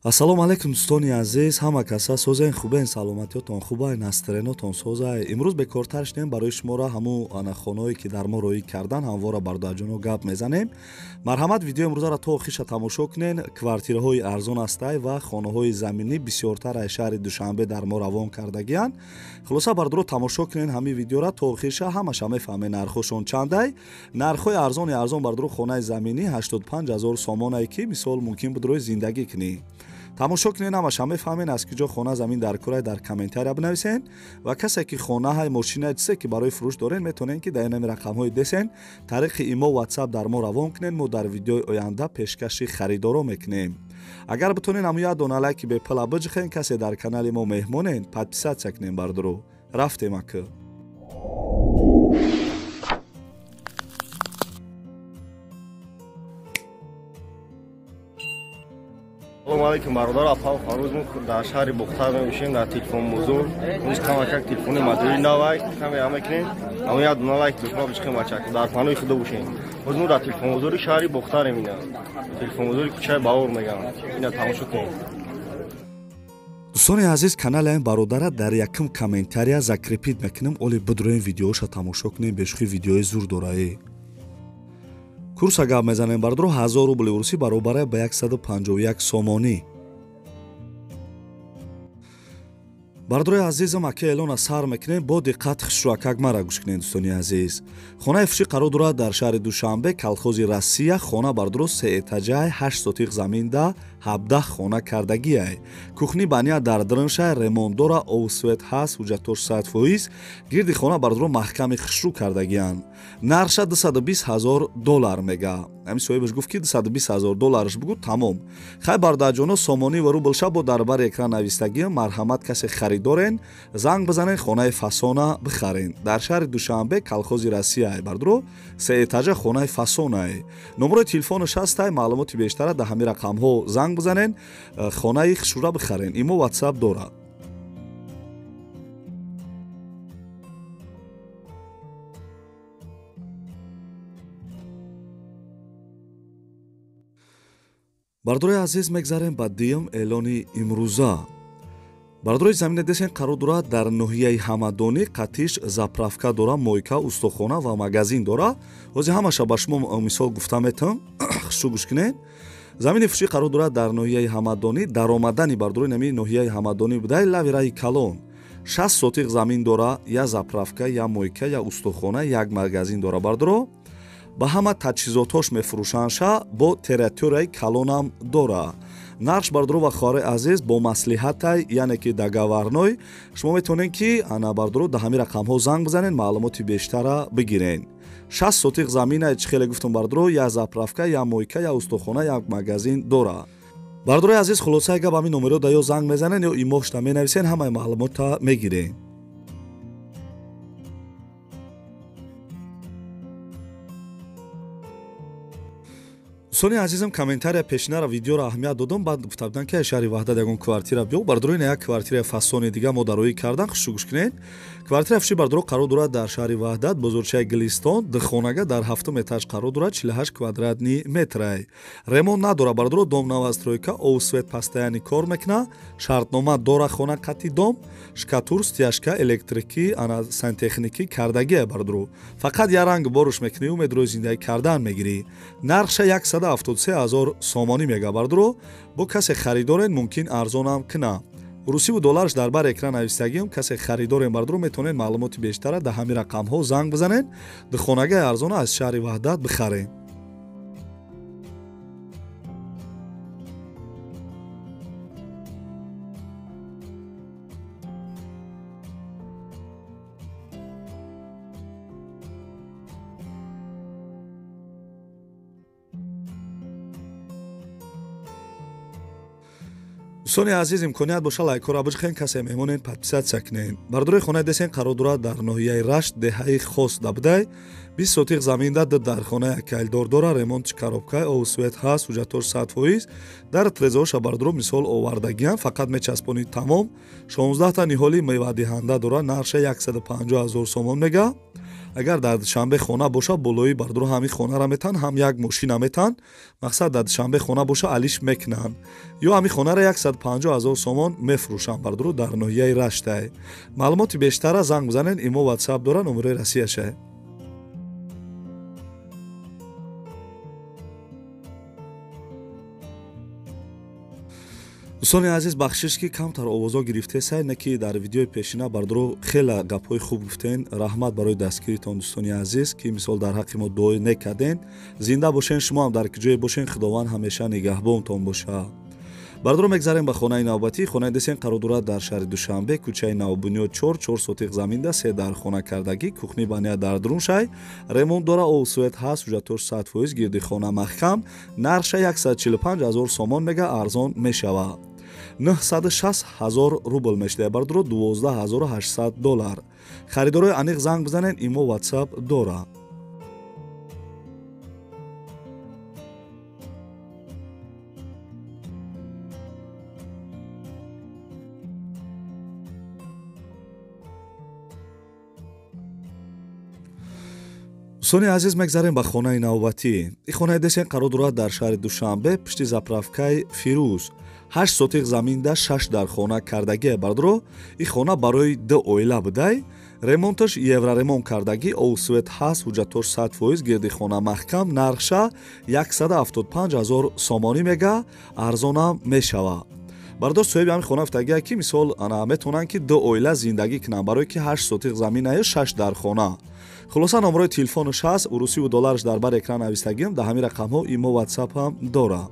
Ассалому алайкум дӯстони азиз, ҳама каса созаен хубен, саломатиётон хубай, настренотон созай. Имрӯз бекортар шудем барои шуморо ҳамун анахонҳое ки дар мо роӣ кардан ҳамвора бардоаҷоно гап мезанем. Марҳамат, видеои имрӯзаро то охиша тамошо кунен. Квартираҳои арзон астай ва хонаҳои заминӣ бисёртар аз шаҳри Душанбе дар мо равон кардагиянд. Хулоса бардуро тамошо кунен ҳамин видеоро то охиша, ҳамаша мефаҳмед нархҳошон чандай. Нархҳои арзон бардуро хонаи заминӣ 85 000 сомонае ки мисол мумкин буд рӯи зиндагӣ кунӣ. тамошо кунен, ҳамаша мефаҳмед аз ки ҷо хона замин дар кӯрай дар комментария бинависен ва касе ки хонаҳай мошинаи чизе ки барои фурӯш дорен метавонен ки дар инами рақамҳои десен тариқи имо WhatsApp дар мо равон кунен. мо дар видеои оянда пешкаши харидоро мекунем. агар битонен ҳамун як дона лайки бепала биҷихен, касе дар канали мо меҳмонен, подписатсия кунен бардуро. рафтем ака. Салому алейкум бародар, апа фарӯз дар шаҳри Бухтар мебошем, дар телефон музор. Муз камакак телефони мадури навай, каме амекнем. Ама як дона лайк лутфа бишкем бачак, дар панои худо бошем. Муз дар телефон музори шаҳри Бухтар мина. Телефон музори кучаи Бавор мегам. Ина тамошо кунем. дӯстони азиз, каналаи бародара дар якум комментария закрепид мекунем. оли бидуроем видеоша тамошо кунем, бешухи видеои зур дорае. курса гап мезанем бардуро 1000 рубли урусӣ баробар ба 151 сомонӣ. бардурои азизам, ака эълона сар мекунем, бо диққат хушрӯакак мара гӯш кунем дӯстони азиз. хонаи фурӯшӣ қарор дорад дар шаҳри Душанбе, колхози Россия. хона бардуро 3 этажаи 8 сотиқ заминда 17 хона кардагияй. кухни бания дар дрыншай, ремонт дора, овсвет ҳаст, ҳуҷҷатош 100%. гирди хона бардуро маҳками хушрӯ кардагиянд. нарша $220,000 мега. ҳамин соҳибаш гуфт ки $220,000 бугӯ тамом. хай бардаҷоно сомонӣ ва рублша бо дар бари экран навистагӣ. марҳамат, касе харидорен, занг бизанен, хонаи фасона бихарен. дар шаҳри Душанбе, колхози Россия бардуро 3 этажа хонаи фасонае. номерои телефонош ҳастай, маълумоти бештара дар ҳамин рақамҳо занг бизанен, хонаи хушрӯра бихарен. имо WhatsApp дора. бардурои азиз мегзарем ба дуюм эълони имрӯза. бардурои замине десен қарор дорад дар ноҳияи Ҳамадонӣ. қатиш заправка дора, мойка, устохона ва магазин дора. ҳозир ҳамаша ба шумо мисол гуфта метавам. хушрӯ гӯш кунед. замини фурӯшӣ қарор дорад дар ноҳияи Ҳамадонӣ. даромадани бардурои нами ноҳияи Ҳамадонӣ будай лави раи Калон. 60 сотиқ замин дора, я заправка, я мойка, я устохона, як магазин дора бардуро. ба ҳама таҷҳизотҳош мефурӯшанша, бо территорияи Калонам дора. нарш бардуро ва хоҳари азиз бо маслиҳатай, яъне ки договорной шумо метавонед ки ана бардуро дар ҳамин рақамҳо занг бизанед, маълумоти бештара бигирен. 60 сотиқ замина чӣ хеле гуфтам бардуро, я заправка, я мойка, я устохона, як магазин дора. бардурои азиз, хулосаи гап ҳамин номеро да ё занг мезанед ё имошта менависен, ҳамаи маълумота мегирен. дӯстони азизам, комментария пешинара видеоро аҳамият додам. баъд гуфта буданд ки шаҳри Ваҳдат ягон квартира биё. бардурои як квартираи фасони дига мо дароӣ кардан. хушрӯ гӯш кунед. квартираи фурӯшӣ бардуро қарор дорад дар шаҳри Ваҳдат, бозорчаи Гилистон. духонага дар 7 этаж қарор дорад, 48 квадратни метрай. ремонт надора бардуро, дом новостройка, овсвет постоянӣ кор мекуна. шартнома дора, хона қати дом, шкатур, стяжка, электрикӣ, сантехникӣ кардагия бардуро. фақат як ранг боруш мекунӣ, умедрои зиндагӣ кардан мегирӣ. нарша 173,000 сомонӣ мега бардуро. бо касе харидорен мумкин арзонам куна. урусиву долларш дар бар экран навистагиам. касе харидорен бардуро метавонед маълумоти бештара дар ҳамин рақамҳо занг бизанед. духонагаи арзона аз шаҳри Ваҳдат бихарен. дӯстони азиз, имконият боша лайкора биҷихен, касе меҳмонен подписатсия кунен. бардурои хонаи десен қарор дорад дар ноҳияи Рашт, деҳаи Хос дабудай. 20 сотиқ заминда дар хонаи акайлдор дора, ремонти коробка, овсвет ҳаст, ҳуҷҷатош 100%. дар трезоша бардуро мисол овардагиян, фақат мечаспонид тамом. 16 та ниҳоли мевадиҳанда дора, нарша 150,000 сомон мега. агар дар душанбе хона боша болои бардуро ҳами хонара метан ҳам як мошина метан мақсад дар душанбе хона боша алиш мекунан ё ҳами хонара 150 000 сомон мефурӯшан бардуро дар ноҳияи Раштай. маълумоти бештара занг бизанен имо WhatsApp дора номерои расияше. дӯстони азиз бахшиш ки камтар овозо гирифтесай не ки дар видеои пешина бардуро хела гапҳои хуб гуфтен. раҳмат барои дастгиритон дӯстони азиз ки мисол дар ҳаққи мо дуои некарден. зинда бошен, шумоам дар киҷое бошен, худованд ҳамеша нигаҳбонтон боша. бардуро мегзарем ба хонаи навбатӣ. хонаи десен қарор дорад дар шаҳри Душанбе, кӯчаи Навбунёд 4 сотиқ заминда 3 дархона кардагӣ, кухни баня дар Друншай, ремонт дора, овсует ҳаст, ҳуҷҷатош 100%, гирди хона маҳкам, нарша 145 000 сомон мега арзон мешавад. 960 000 рубл мешавад, бардуро 12 800 $. харидорои аниқ занг бизанен, имо WhatsApp дора. дӯстони азиз мегзарем ба хонаи навбатӣ. ин хонаи десен қарор дорад дар шаҳри Душанбе, пишти заправкаи Фирӯз. 8 сотиқ заминда 6 дархона кардагӣ, бардуро ин хона барои 2 оила будай. ремонташ евроремонт кардагӣ, овсует ҳаст, ҳуҷҷатош 100%, гирди хона маҳкам, нарша 175 000 сомонӣ мега арзонам мешавад. бардошт соҳиби ҳамин хона гуфтагия ки мисол ана метавонанд ки 2 оила зиндагӣ кунанд барое ки 8 сотиқ замин аю 6 дархона. хулоса номерои телефонаш ҳаст, урусиву доллараш дар бар экран навистагиам, дар ҳамин рақамҳо имо WhatsApp ҳам дора.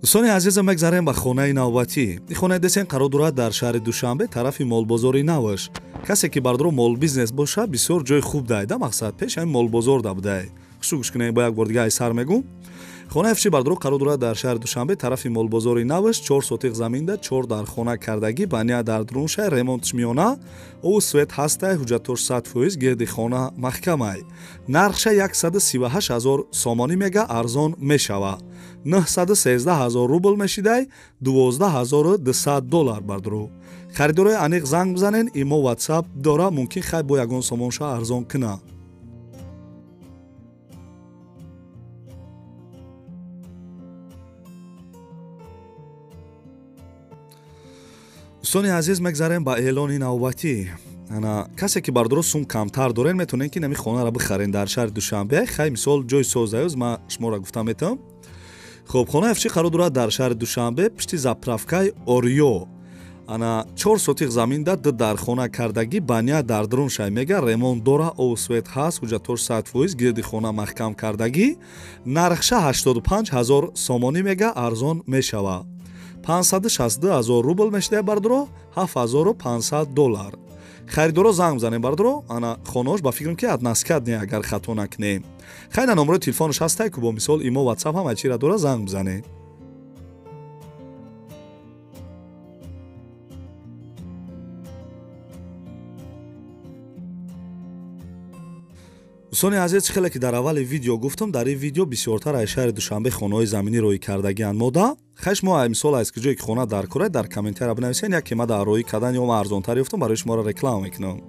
дӯстони азизам мегзарем ба хонаи навбатӣ. ин хонаи десен қарор дорад дар шаҳри Душанбе, тарафи молбозори Наваш. касе ки бардуро мол бизнес боша бисёр ҷои хуб дай да мақсад пеш ҳамин молбозор да будай. хушу гӯш кунед, бо як бор дига ай сар мегум. хонаи фиши бардуро қарор дорад дар шаҳри Душанбе, тарафи молбозори Наваш, 4 сотиқ заминда 4 дархона кардагӣ, баня дар Друншай, ремонтиш миёна, овсует ҳастай, ҳуҷҷатош 100%, гирди хона маҳкамай. нарша 138 000 сомонӣ мега арзон мешавад. 913 000 рубл мешидай, 12 200 $. бардуро харидорои аниқ занг бизанен, имо WhatsApp дора, мумкин хай бо ягон сомонша арзон куна. дӯстони азиз мегзарем ба эълони навбатӣ. ана касе ки бардуро сум камтар дорен метавонен ки нами хонара бихарен дар шаҳри Душанбе. хай мисол ҷои созаюз ма шуморо гуфта метавам. хуб, хонаи афши қарор дорад дар шаҳри Душанбе, пишти заправкаи Ориё. ана 4 сотиқ заминда 2 дархона кардагӣ, баня дар Друншай мега, ремонт дора, овсует ҳаст, ҳуҷҷатош 100%, гирди хона маҳкам кардагӣ, нархша 85 000 сомонӣ мега арзон мешавад. 562 000 рубл мешавад, бардуро 7500 $. харидоро занг бизанем, бардуро ана хонош ба фикрам ки аднаскад не агар хато накунем. хайна номерои телефонаш ҳастай ку бо мисол имо WhatsApp ҳам айчира дора, занг бизанед. дӯстони азиз, хеле ки дар аввали видео гуфтам, дар ин видео бисёртар аз шаҳри Душанбе хонаҳои заминӣ роӣ кардагианд мода. хай шумо ай мисол аз киҷое ки хона дар кора дар комментария бинависен, яке ма дар роӣ кардан ё ма арзонтар ёфтам, барои шуморо реклама мекунам.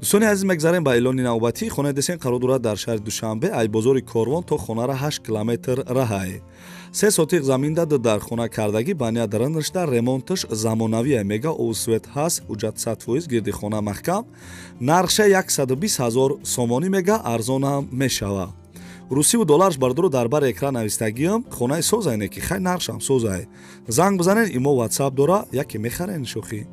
дӯстони азиз, мегзарем ба эълони навбатӣ. хонаи десен қарор дорад дар шаҳри Душанбе, аз бозори Корвон то хонара 8 километр раҳай. 3 сотиқ заминда 2 дархона кардагӣ, баня даранашда, ремонташ замонавие мега, овсует ҳаст, ҳуҷҷат 100%, гирди хона маҳкам, нарша 120 000 сомонӣ мега арзонам мешавад. русиву доллараш бардуро дар бар экран навистагиам. хонаи созай не ки хай наршам созай. занг бизанен, имо WhatsApp дора, яке мехарен шӯхӣ.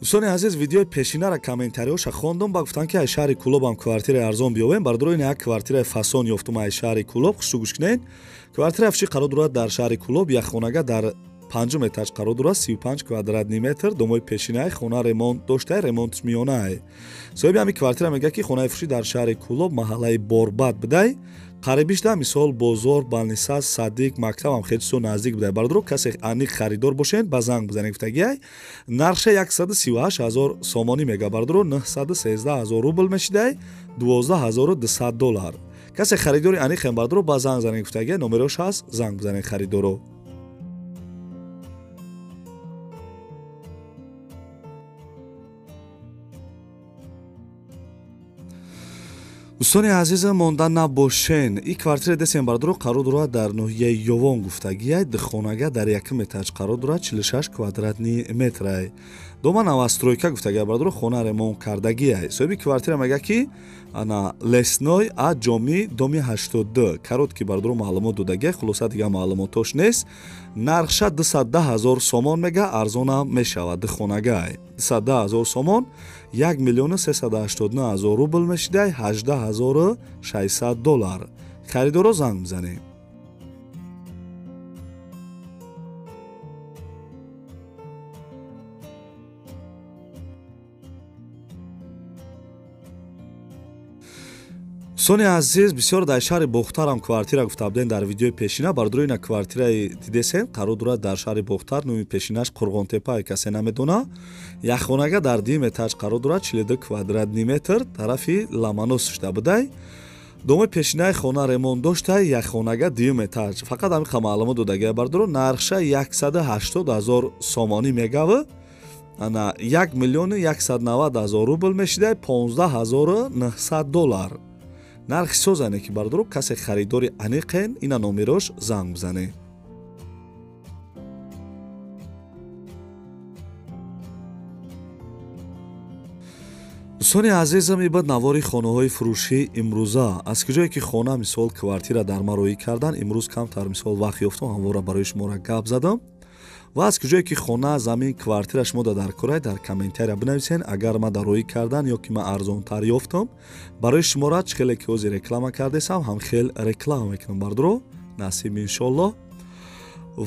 дӯстони азиз, видеои пешинара комментариёша хондам, ба гуфтанд ки аз шаҳри Кӯлобам квартираи арзон биёбем. бардуро ин як квартираи фасон ёфтум аз шаҳри Кӯлоб. хушу гӯш кунед. квартираи афши қарор дорад дар шаҳри Кӯлоб, якхонага дар 5 этаж қарор дорад 35 квадратни метр домои пешинаи хона ремонт доштаи ремонт миёнае. соҳиби ҳамин квартира мегӯяд ки хонаи фурӯшӣ дар шаҳри Кӯлоб маҳаллаи Борбад будай қарибишда мисол бозор Баниса Садиқ мактаб ҳам хеле наздик будай. бардоро касе аниқ харидор бошед ба занг бизанед гуфтагиай нархша 138 000 сомонӣ мега бардоро 913 000 рубл мешидай 12 200 доллар. касе харидори аниқ ҳам бардоро ба занг занед гуфтагиай номерош ҳаст занг бизанед харидоро. дӯстони азизам монда набошен. ин квартира десем бардоро қарор дорад дар ноҳияи Ёвон гуфтагиай духонага дар 1 этаж қарор дорад 46 квадратни метрай. дома навастройка гуфтагиай бардоро хона ремонт кардагиай. соҳиби квартира мега ки ана Лесной а ҷоми доми 82 каротки бардоро маълумот додагиай хулоса дига маълумотош нест. нархша 210 000 сомон мега арзона мешавад духонагай 210 000 сомон 1 389 000 рубл мешидай 18 600 доллар. харидоро занг бизанед. сони азиз бисёр дар шаҳри Бохтарам квартира гуфта будем дар видеои пешина бардоро ина квартираи дидесем қарор дорад дар шаҳри Бохтар номи пешинаш Қурғонтепа касе намедона яххонага дар 2 этаж қарор дорад 42 квадратни метр тарафи Ламанос шуда будай домои пешинаи хона ремонт доштай яххонага 2 этаж фақат ҳамин маълумот додагиай бардоро нархша 180 000 сомонӣ мегава ана 1 190 000 рубл мешидай 15 900 доллар. нархи созане ки бардоро касе харидори аниқен ина номерош занг бизанед. дӯстони азизам ибад навори хонаҳои фурӯшӣ имрӯза аз куҷое ки хона мисол квартира дар марӯӣ кардан имрӯз камтар мисол вақт ёфтам ҳамвора барои шуморо гап задам ва аз куҷое ки хона замин квартира шумо дар корай дар комментария бинависен агар ма дароӣ кардан ё ки ма арзонтар ёфтам барои шумора чхеле ки ҳозир реклама кардесам ҳам хел реклама мекунам бардоро насиб иншоллоҳ.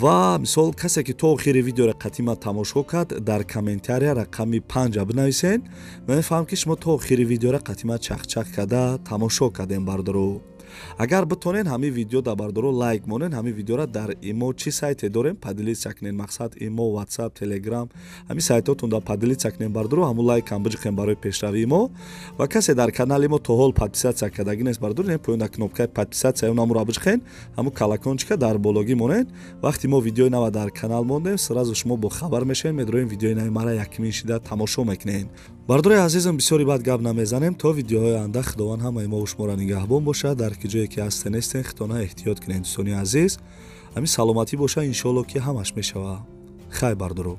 ва мисол касе ки то охири видеоро қатима тамошо кард дар комментария рақами 5 бинависен мефаҳмам ки шумо то охири видеоро қатима чахчах карда тамошо кардем бардоро. агар битонен ҳамин видео да бардоро лайк монен ҳамин видеоро дар имо чи сайте дорем падилица кунен мақсад имо WhatsApp Telegram ҳамин сайтотун да падилица кунен бардоро ҳамун лайкам биҷиқем барои пешравии имо ва касе дар канали мо то ҳол подписатсия кардаги нест бардоро не поёнда кнопкаи подписатсия онамро биҷиқен ҳамун колокончика дар бологӣ монен вақти мо видеои нава дар канал мондем сразу шумо бо хабар мешавед медроем видеои нави мара якмин шида тамошо мекунед. бардорои азизам бисёри бад гап намезанем то видеоҳои оянда худованд ҳамаи мо шуморо нигаҳбон бошад дар ки ҷое ки ҳастен нестен хитона эҳтиёт кунед дӯстони азиз ҳамин саломатӣ боша иншоалло ки ҳамаш мешава. хай бардоро.